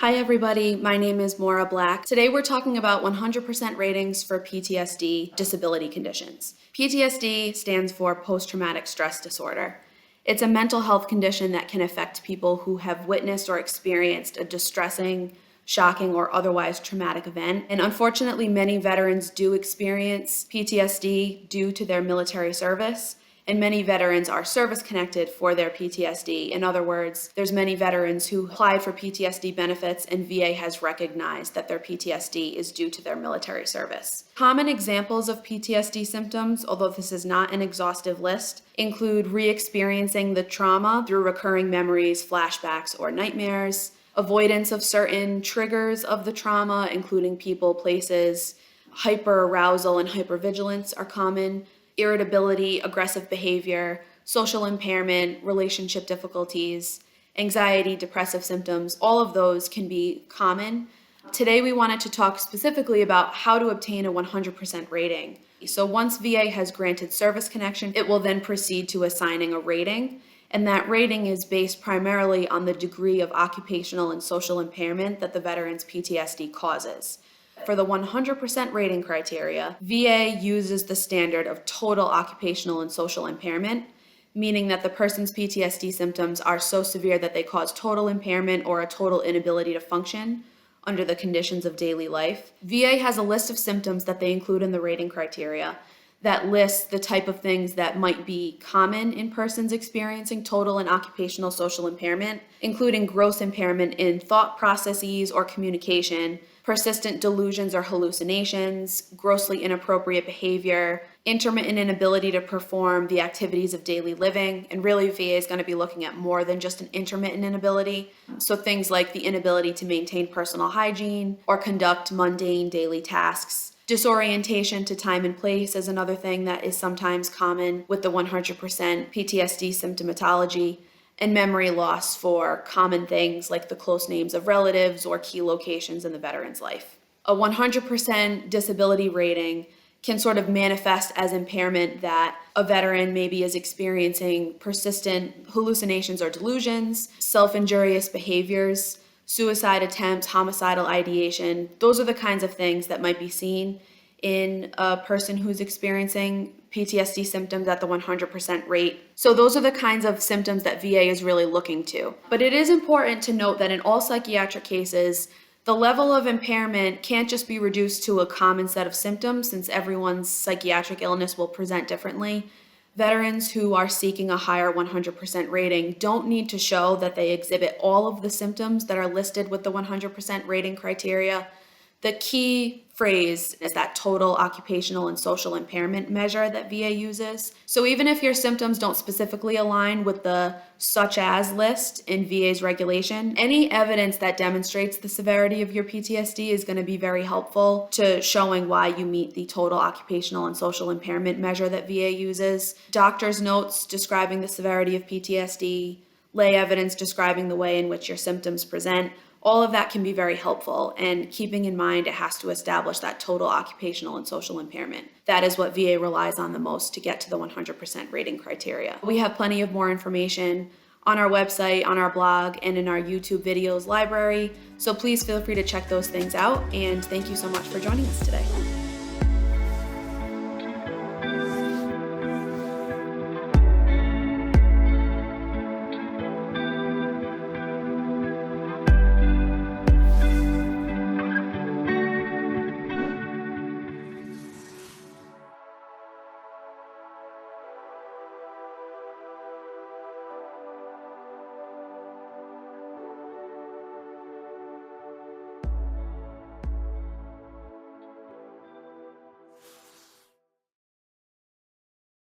Hi everybody, my name is Maura Black. Today we're talking about 100% ratings for PTSD disability conditions. PTSD stands for post-traumatic stress disorder. It's a mental health condition that can affect people who have witnessed or experienced a distressing, shocking, or otherwise traumatic event. And unfortunately, many veterans do experience PTSD due to their military service. And many veterans are service-connected for their PTSD. In other words, there's many veterans who applied for PTSD benefits and VA has recognized that their PTSD is due to their military service. Common examples of PTSD symptoms, although this is not an exhaustive list, include re-experiencing the trauma through recurring memories, flashbacks, or nightmares, avoidance of certain triggers of the trauma, including people, places, hyperarousal and hypervigilance are common, irritability, aggressive behavior, social impairment, relationship difficulties, anxiety, depressive symptoms, all of those can be common. Today we wanted to talk specifically about how to obtain a 100% rating. So once VA has granted service connection, it will then proceed to assigning a rating, and that rating is based primarily on the degree of occupational and social impairment that the veteran's PTSD causes. For the 100% rating criteria, VA uses the standard of total occupational and social impairment, meaning that the person's PTSD symptoms are so severe that they cause total impairment or a total inability to function under the conditions of daily life. VA has a list of symptoms that they include in the rating criteria that lists the type of things that might be common in persons experiencing total and occupational social impairment, including gross impairment in thought processes or communication, persistent delusions or hallucinations, grossly inappropriate behavior, intermittent inability to perform the activities of daily living, and really VA is going to be looking at more than just an intermittent inability. So things like the inability to maintain personal hygiene or conduct mundane daily tasks. Disorientation to time and place is another thing that is sometimes common with the 100% PTSD symptomatology, and memory loss for common things like the close names of relatives or key locations in the veteran's life. A 100% disability rating can sort of manifest as impairment that a veteran maybe is experiencing persistent hallucinations or delusions, self-injurious behaviors, suicide attempts, homicidal ideation. Those are the kinds of things that might be seen in a person who's experiencing PTSD symptoms at the 100% rate. So those are the kinds of symptoms that VA is really looking to. But it is important to note that in all psychiatric cases, the level of impairment can't just be reduced to a common set of symptoms, since everyone's psychiatric illness will present differently. Veterans who are seeking a higher 100% rating don't need to show that they exhibit all of the symptoms that are listed with the 100% rating criteria. The key phrase is that total occupational and social impairment measure that VA uses. So even if your symptoms don't specifically align with the such as list in VA's regulation, any evidence that demonstrates the severity of your PTSD is going to be very helpful to showing why you meet the total occupational and social impairment measure that VA uses. Doctor's notes describing the severity of PTSD, lay evidence describing the way in which your symptoms present, all of that can be very helpful, and keeping in mind it has to establish that total occupational and social impairment. That is what VA relies on the most to get to the 100% rating criteria. We have plenty of more information on our website, on our blog, and in our YouTube videos library, so please feel free to check those things out, and thank you so much for joining us today.